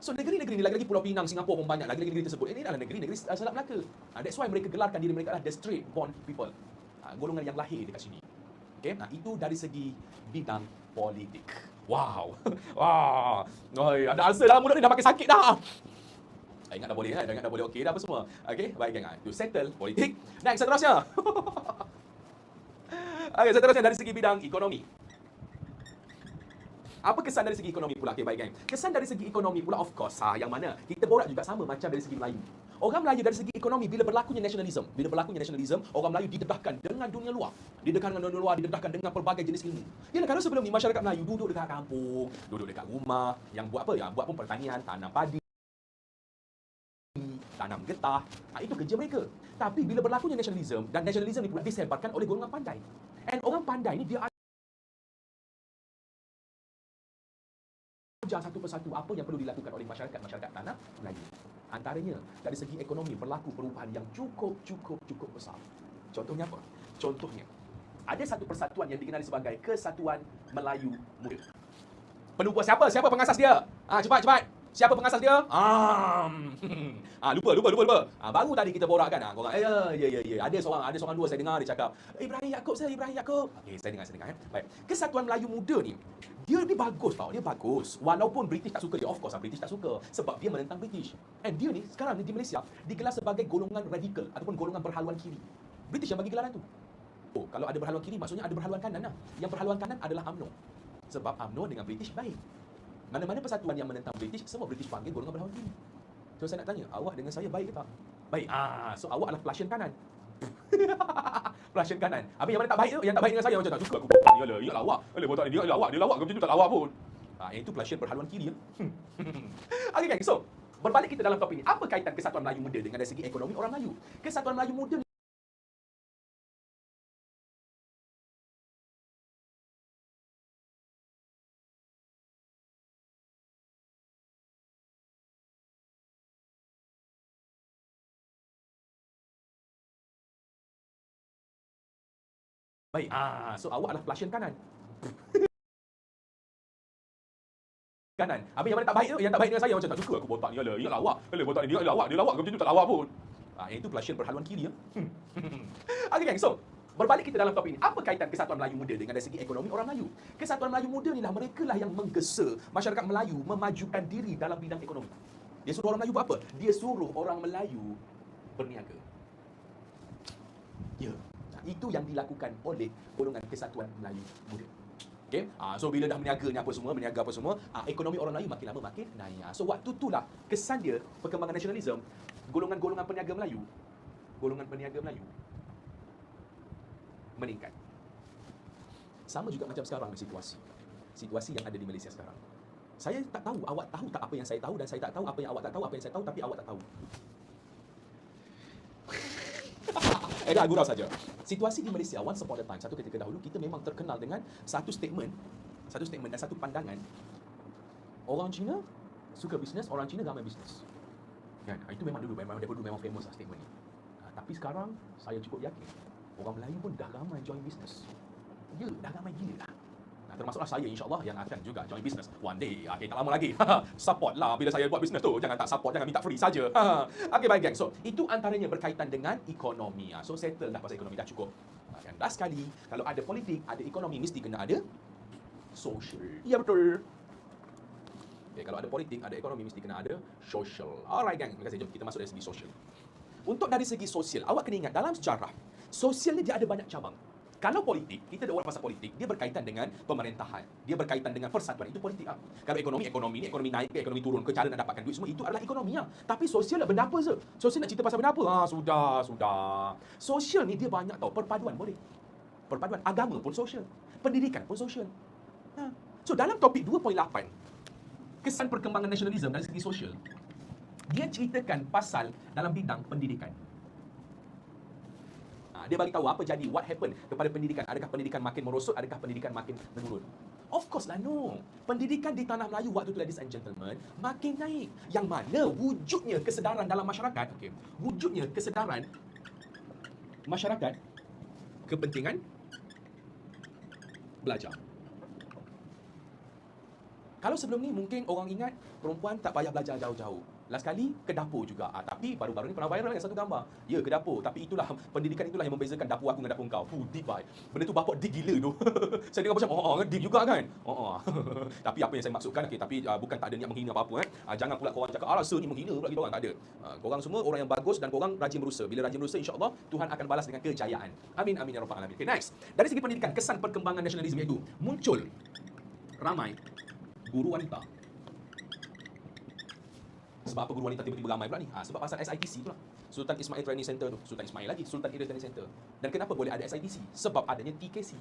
S1: So negeri-negeri ni, lagi-lagi Pulau Pinang, Singapura pun banyak, lagi-lagi negeri tersebut. Ini adalah negeri-negeri Selat Melaka. That's why mereka gelarkan diri mereka adalah the straight born people. Golongan yang lahir dekat sini. Okay? Itu dari segi bidang politik. Wow. Wah. Ada answer dah, mudah ni dah makin sakit dah. Ingat dah boleh, okey dah apa semua. Okey, baik geng. Itu settle politik. Next, seterusnya. Seterusnya dari segi bidang ekonomi. Apa kesan dari segi ekonomi pula? Okey, baik geng. Kesan dari segi ekonomi pula of course, yang mana kita borak juga sama macam dari segi Melayu. Orang Melayu dari segi ekonomi bila berlakunya nasionalisme, orang Melayu didedahkan dengan dunia luar. Didedahkan dengan pelbagai jenis ilmu. Yalah, kerana sebelum ni masyarakat Melayu duduk dekat kampung, duduk dekat rumah, yang buat apa? Yang buat pun pertanian, tanam padi, tanam getah. Itu kerja mereka. Tapi bila berlakunya nasionalisme, dan nasionalisme ni pula disebarkan oleh golongan pandai. And orang pandai ni dia ajar satu persatu apa yang perlu dilakukan oleh masyarakat tanah Melayu. Antaranya dari segi ekonomi berlaku perubahan yang cukup besar. Contohnya apa? Contohnya ada satu persatuan yang dikenali sebagai Kesatuan Melayu Muda. Penubuh siapa? Siapa pengasas dia? Cepat. Siapa pengasas dia? Lupa. Baru tadi kita borak kan. Korang, ya. Ada seorang dua saya dengar dia cakap, Ibrahim Yaakob. Okey, saya dengar. Baik. Kesatuan Melayu Muda ni, dia bagus tau, dia bagus. Walaupun British tak suka dia, of course British tak suka sebab dia menentang British. And dia ni sekarang ni di Malaysia digelar sebagai golongan radikal ataupun golongan berhaluan kiri. British yang bagi gelaran tu. Kalau ada berhaluan kiri maksudnya ada berhaluan kanan lah. Yang berhaluan kanan adalah UMNO. Sebab UMNO dengan British baik. Mana-mana persatuan yang menentang British, semua British panggil golongan berhaluan kiri. So saya nak tanya, awak dengan saya baik ke tak? Baik. So awak adalah Prussian kanan. Prussian kanan. Habis yang mana tak baik tu, yang tak baik dengan saya macam tak suka aku botak ni. Yalah awak. Botak ni dia awak macam tu tak awak pun. Yang itu Prussian berhaluan kiri ya. Okey guys, so berbalik kita dalam topik ni. Apa kaitan Kesatuan Melayu Muda dengan dari segi ekonomi orang Melayu? Kesatuan Melayu Muda Baik. So awak adalah Prussian kanan. Kanan. Habis yang mana tak baik tu, yang tak baik dengan saya macam tak suka aku botak ni ala. Ingatlah awak. Ala botak ni dia lawak, dia lawak ke macam tu tak lawak pun. Yang itu Prussian perhaluan kiri ya. Okey gang, so berbalik kita dalam topik ini, apa kaitan Kesatuan Melayu Muda dengan dari segi ekonomi orang Melayu? Kesatuan Melayu Muda ni lah, mereka lah yang menggesa masyarakat Melayu memajukan diri dalam bidang ekonomi. Dia suruh orang Melayu buat apa? Dia suruh orang Melayu berniaga. Ya, itu yang dilakukan oleh golongan Kesatuan Melayu Muda. Okay? So bila dah berniaga apa semua, ekonomi orang Melayu makin lama makin naik. So waktu itulah kesan dia perkembangan nasionalisme, golongan peniaga Melayu meningkat. Sama juga macam sekarang situasi yang ada di Malaysia sekarang. Saya tak tahu, awak tahu tak apa yang saya tahu, dan saya tak tahu apa yang awak tak tahu, apa yang saya tahu tapi awak tak tahu. Dah gurau saja. Situasi di Malaysia once upon a time, satu ketika dahulu, kita memang terkenal dengan satu statement dan satu pandangan. Orang Cina suka bisnes, orang Cina ramai bisnes. Kan? Itu memang memang famous lah statement ni. Tapi sekarang saya cukup yakin orang Melayu pun dah ramai join bisnes. Ya, dah ramai gila lah. Termasuklah saya insyaAllah yang akan juga join bisnes one day. Okay, tak lama lagi. Support lah bila saya buat bisnes tu. Jangan tak support, jangan minta free saja. Okay, baik gang. So, itu antaranya berkaitan dengan ekonomi. So, settle dah pasal ekonomi, dah cukup. Dan last sekali, kalau ada politik, ada ekonomi, mesti kena ada social. Ya, betul. Okay, kalau ada politik, ada ekonomi, mesti kena ada social. Alright gang, terima kasih. Jom kita masuk dari segi social. Untuk dari segi sosial, awak kena ingat dalam sejarah, sosial ni dia ada banyak cabang. Kalau politik, kita ada orang pasal politik, dia berkaitan dengan pemerintahan, dia berkaitan dengan persatuan, itu politik ah. Kalau ekonomi ni, ekonomi naik ke, ekonomi turun ke, cara nak dapatkan duit, semua itu adalah ekonomi ah. Tapi sosial lah, benda apa je? Sosial nak cerita pasal benda apa? Sudah. Sosial ni dia banyak tau, perpaduan boleh. Perpaduan, agama pun sosial, pendidikan pun sosial. So dalam topik 2.8, kesan perkembangan nasionalisme dari segi sosial, dia ceritakan pasal dalam bidang pendidikan. Dia bagi tahu apa jadi, what happened kepada pendidikan. Adakah pendidikan makin merosot, adakah pendidikan makin menurun? Of course lah, no. Pendidikan di tanah Melayu waktu itu, ladies and gentlemen, makin naik. Yang mana wujudnya kesedaran dalam masyarakat, wujudnya kesedaran masyarakat kepentingan belajar. Kalau sebelum ni mungkin orang ingat perempuan tak payah belajar jauh-jauh. Last kali ke dapur juga. Tapi baru-baru ni pernah viral yang satu gambar. Ya, ke dapur. Tapi itulah, pendidikan itulah yang membezakan dapur aku dengan dapur kau. Deep baik. Benda tu bapak deep gila tu. Saya dengar macam, deep juga kan? Tapi apa yang saya maksudkan, tapi bukan tak ada niat menghina apa-apa. Jangan pula korang cakap, rasa ni menghina pula kita orang. Tak ada. Korang semua orang yang bagus dan korang rajin berusaha. Bila rajin berusaha, insyaAllah Tuhan akan balas dengan kejayaan. Amin, amin ya rabbal alamin. Okay, next. Dari segi pendidikan, kesan perkembangan nasionalisme itu muncul ramai guru wanita. Sebab apa guru wanita tiba-tiba ramai pula ni? Sebab pasal SITC tu lah. Sultan Ismail Training Center tu. Sultan Ismail lagi, Sultan Idris Training Center. Dan kenapa boleh ada SITC? Sebab adanya TKC.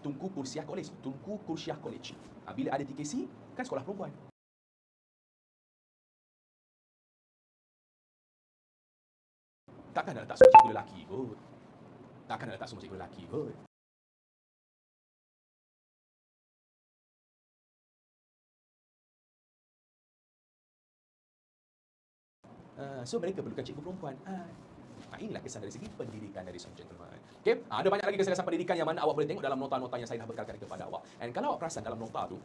S1: Tunku Kursiah College. Bila ada TKC, kan sekolah perempuan. Takkan nak letak semua cikgu lelaki kot. So mereka perlukan cikgu perempuan. Inilah kesan dari segi pendidikan dari seorang gentleman. Okay? Ada banyak lagi kesan pendidikan yang mana awak boleh tengok dalam nota-nota yang saya dah bekalkan kepada awak. And kalau awak perasan dalam nota tu,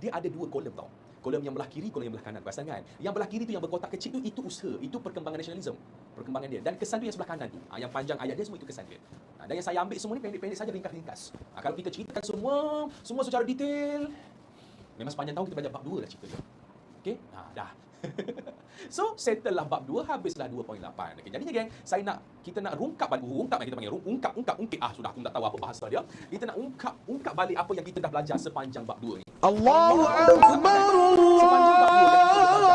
S1: dia ada dua kolom tau. Kolom yang belah kiri, kolom yang belah kanan. Perasan kan? Yang belah kiri tu yang berkotak kecil tu, itu usaha, itu perkembangan nasionalisme. Perkembangan dia. Dan kesan tu yang sebelah kanan tu. Yang panjang ayat dia semua itu kesan dia. Dan yang saya ambil semua ni pendek-pendek saja, ringkas-ringkas. Kalau kita ceritakan semua secara detail, memang sepanjang tahun kita belajar bab 2 lah cerita dia. Okay? Dah. So, settle lah bab 2, habislah 2.8. Okay, jadinya geng, kita nak ungkap balik, sudah aku tak tahu apa bahasa dia. Kita nak ungkap balik apa yang kita dah belajar sepanjang bab 2 ni. Allahu Akbar. Sepanjang bab 2 yang kita dah belajar.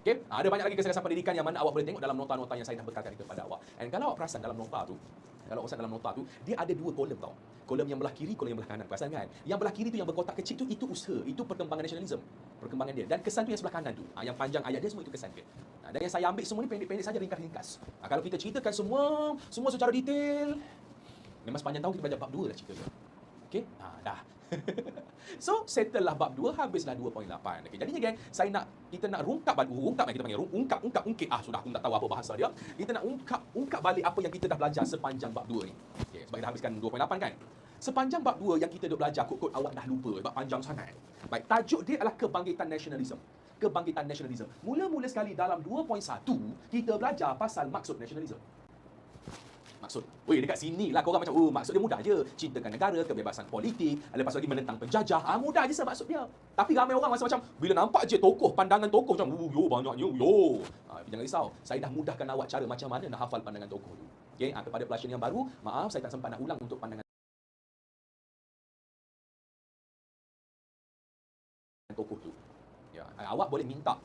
S1: Okay, ada banyak lagi kesan pendidikan yang mana awak boleh tengok dalam nota-nota yang saya dah bekalkan kepada awak. And kalau awak perasan dalam nota tu, dia ada dua kolom tau. Kolom yang belah kiri, kolom yang belah kanan. Perasan kan? Yang belah kiri tu yang berkotak kecil tu, itu usaha, itu perkembangan nasionalisme. Perkembangan dia. Dan kesan tu yang sebelah kanan tu. Yang panjang ayat dia semua itu kesan dia. Dan yang saya ambil semua ni pendek-pendek saja, ringkas-ringkas. Kalau kita ceritakan semua secara detail, memang sepanjang tahun kita belajar bab 2 lah cerita dia. Okey? Dah. So, settle lah bab 2, habislah 2.8. Okey, jadinya geng, kita nak rungkap kita panggil ungkap. Sudah aku tak tahu apa bahasa dia. Kita nak ungkap balik apa yang kita dah belajar sepanjang bab 2 ni. Okey, sebab kita dah habiskan 2.8 kan. Sepanjang bab 2 yang kita dah belajar, kod-kod awak dah lupa sebab panjang sangat. Baik, tajuk dia adalah kebangkitan nasionalisme. Kebangkitan nasionalisme. Mula-mula sekali dalam 2.1, kita belajar pasal maksud nasionalisme. Maksud, dekat sini lah korang macam, maksud dia mudah je. Cintakan negara, kebebasan politik, lepas lagi menentang penjajah. Mudah je maksud dia. Tapi ramai orang masa macam, bila nampak je pandangan tokoh macam, banyaknya, jangan risau. Saya dah mudahkan awak cara macam mana nak hafal pandangan tokoh tu. Okay? Kepada pelasian yang baru, maaf saya tak sempat nak ulang untuk pandangan tokoh tu. Ya, awak boleh minta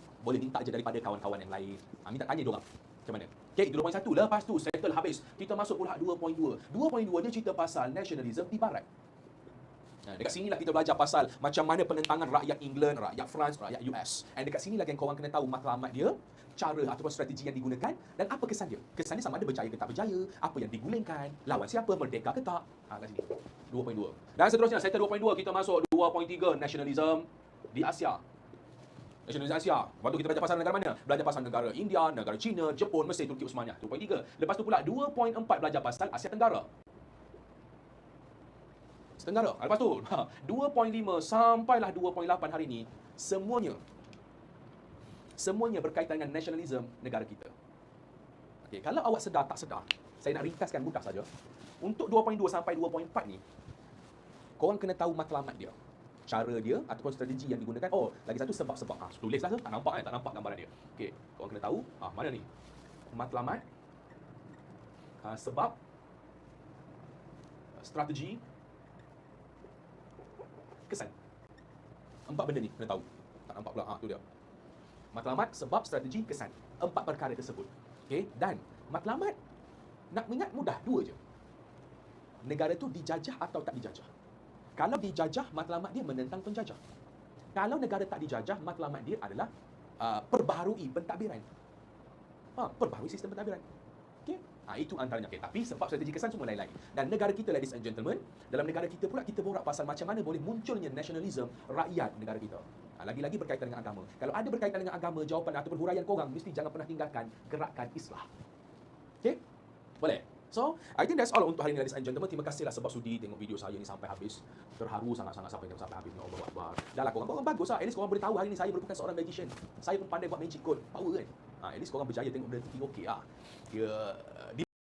S1: je daripada kawan-kawan yang lain. Minta tanya diorang. Macam mana? Okay, itu 2.1. Lepas tu, settle habis. Kita masuk pula 2.2. 2.2 dia cerita pasal nasionalisme di barat. Dekat sinilah kita belajar pasal macam mana penentangan rakyat England, rakyat France, rakyat US. And dekat sinilah yang korang kena tahu matlamat dia, cara ataupun strategi yang digunakan, dan apa kesan dia. Kesan dia sama ada berjaya ke tak berjaya, apa yang digulingkan, lawan siapa, merdeka ke tak. Kat sini. 2.2. Dan seterusnya, settle 2.2, kita masuk 2.3, nasionalisme di Asia. Nasionalisme Asia. Lepas tu kita belajar pasal negara mana? Belajar pasal negara India, negara China, Jepun, Mesir, Turki, Uthmaniyah. 2.3. Lepas tu pula 2.4 belajar pasal Asia Tenggara. Asia Tenggara. Lepas tu 2.5 sampailah 2.8 hari ni, semuanya berkaitan dengan nasionalisme negara kita. Okey, kalau awak sedar tak sedar, saya nak ringkaskan mudah saja. Untuk 2.2 sampai 2.4 ni, korang kena tahu matlamat dia. Cara dia ataupun strategi yang digunakan. Lagi satu sebab-sebab. Tulislah tu, tak nampak gambaran dia. Okey, korang kena tahu mana ni? Matlamat, sebab, strategi, kesan. 4 benda ni kena tahu. Tak nampak pula. Tu dia. Matlamat, sebab, strategi, kesan. 4 perkara tersebut. Okey, dan matlamat nak ingat mudah, 2 je. Negara tu dijajah atau tak dijajah. Kalau dijajah, matlamat dia menentang penjajah. Kalau negara tak dijajah, matlamat dia adalah perbaharui pentadbiran. Perbaharui sistem pentadbiran. Okey? Itu antaranya. Okay. Tapi sebab strategi kesan semua lain-lain. Dan negara kita, ladies and gentlemen, dalam negara kita pula kita borak pasal macam mana boleh munculnya nasionalisme rakyat negara kita. Lagi-lagi berkaitan dengan agama. Kalau ada berkaitan dengan agama, jawapan ataupun huraian korang mesti jangan pernah tinggalkan gerakan Islah. Okey? Boleh? So, I think that's all untuk hari ini, ladies and gentlemen. Terima kasihlah sebab sudi tengok video saya ni sampai habis. Terharu sangat-sangat sampai habis. Allah Akbar. Dah lah korang bagus lah. At least korang boleh tahu hari ni saya merupakan seorang magician. Saya pun pandai buat magic code. Power kan? At least korang berjaya tengok benda tu. Okey lah. Dia